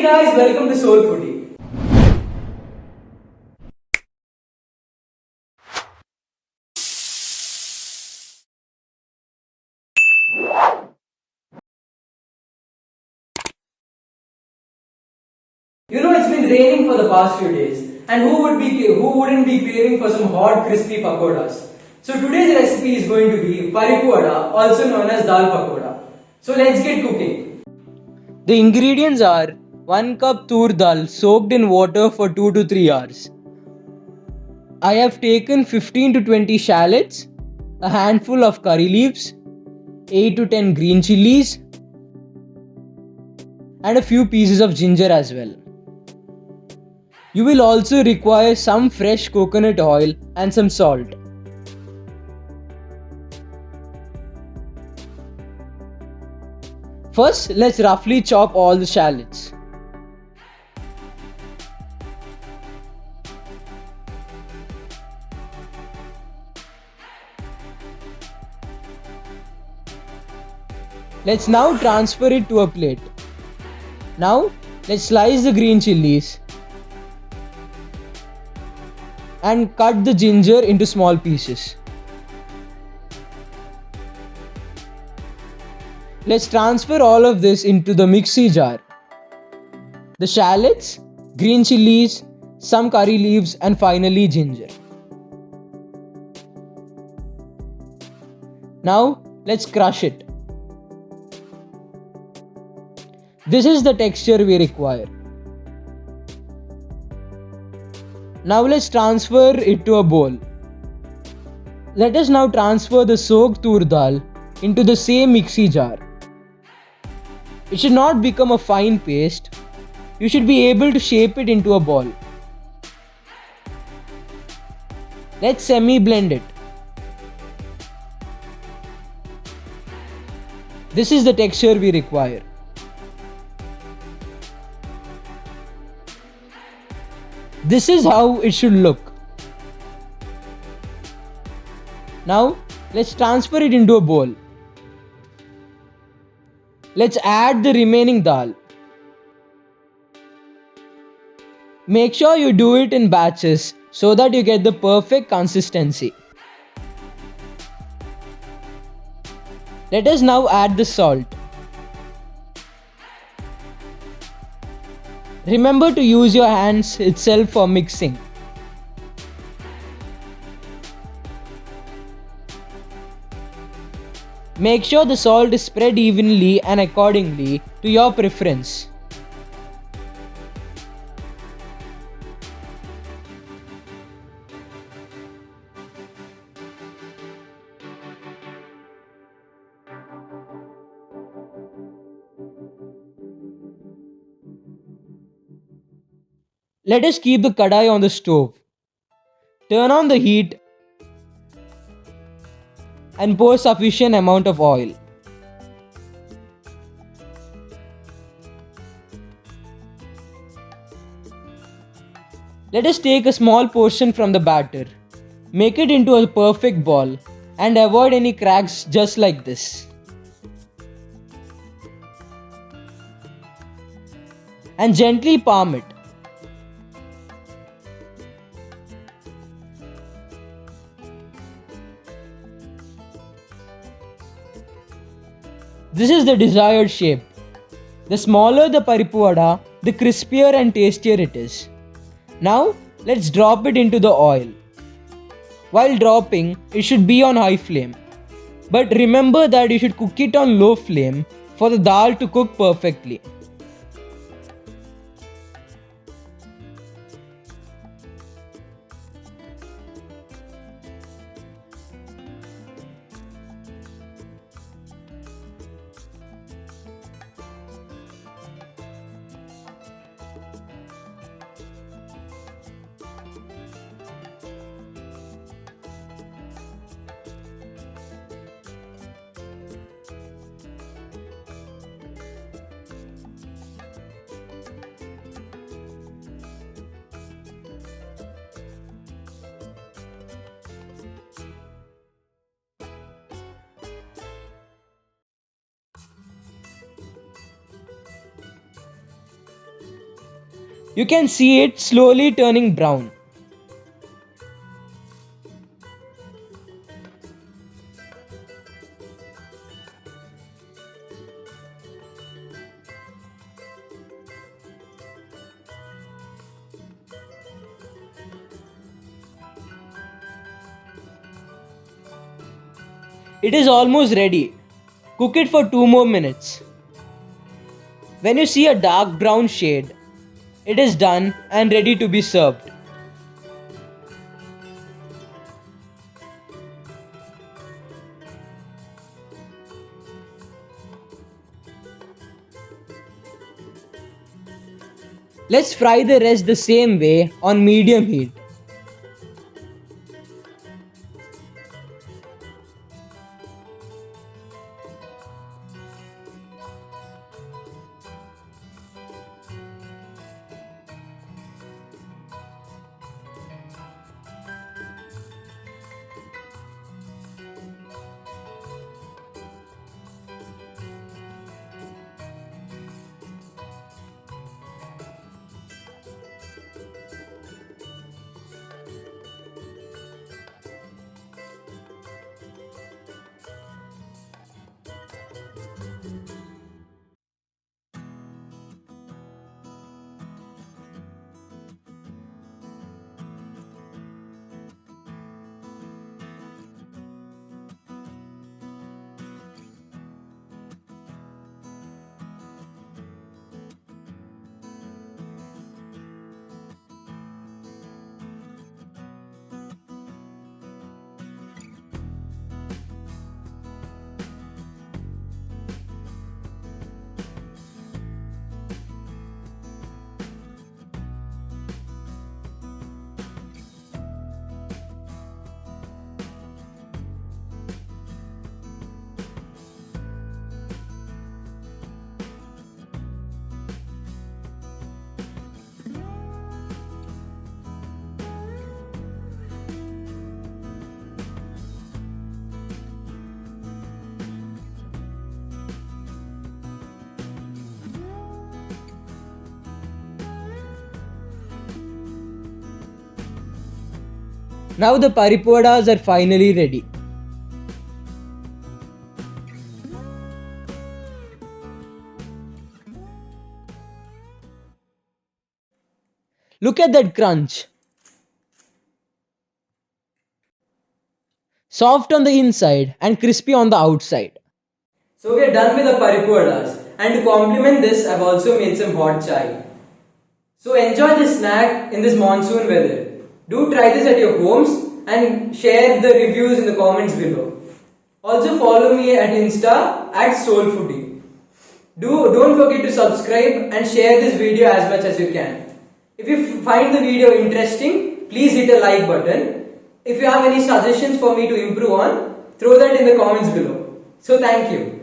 guys, welcome to Soul Foodie. It's been raining for the past few days, and who wouldn't be craving for some hot, crispy pakoras? So today's recipe is going to be paripu vada, also known as dal pakoda. So let's get cooking. The ingredients are 1 cup tur dal soaked in water for 2 to 3 hours. I have taken 15 to 20 shallots, a handful of curry leaves, 8 to 10 green chilies, and a few pieces of ginger as well. You will also require some fresh coconut oil and some salt. First, let's roughly chop all the shallots. Let's now transfer it to a plate. Now, let's slice the green chilies and cut the ginger into small pieces. Let's transfer all of this into the mixie jar. The shallots, green chilies, some curry leaves, and finally ginger. Now, let's crush it. This is the texture we require. Now let's transfer it to a bowl. Let us now transfer the soaked tur dal into the same mixie jar. It should not become a fine paste. You should be able to shape it into a ball. Let's semi-blend it. This is the texture we require. This is how it should look. Now, let's transfer it into a bowl. Let's add the remaining dal. Make sure you do it in batches so that you get the perfect consistency. Let us now add the salt. Remember to use your hands itself for mixing. Make sure the salt is spread evenly and accordingly to your preference. Let us keep the kadai on the stove. Turn on the heat and pour sufficient amount of oil. Let us take a small portion from the batter. Make it into a perfect ball and avoid any cracks just like this. And gently palm it. This is the desired shape. The smaller the paripu vada, the crispier and tastier it is. Now, let's drop it into the oil. While dropping, it should be on high flame. But remember that you should cook it on low flame for the dal to cook perfectly. You can see it slowly turning brown. It is almost ready. Cook it for 2 more minutes. When you see a dark brown shade, it is done and ready to be served. Let's fry the rest the same way on medium heat. Now the paripuvadas are finally ready. Look at that crunch. Soft on the inside and crispy on the outside. So we are done with the paripuvadas. And to complement this, I've also made some hot chai. So enjoy this snack in this monsoon weather. Do try this at your homes and share the reviews in the comments below. Also follow me at Insta at SoulFoodie. Don't forget to subscribe and share this video as much as you can. If you find the video interesting, please hit a like button. If you have any suggestions for me to improve on, throw that in the comments below. So thank you.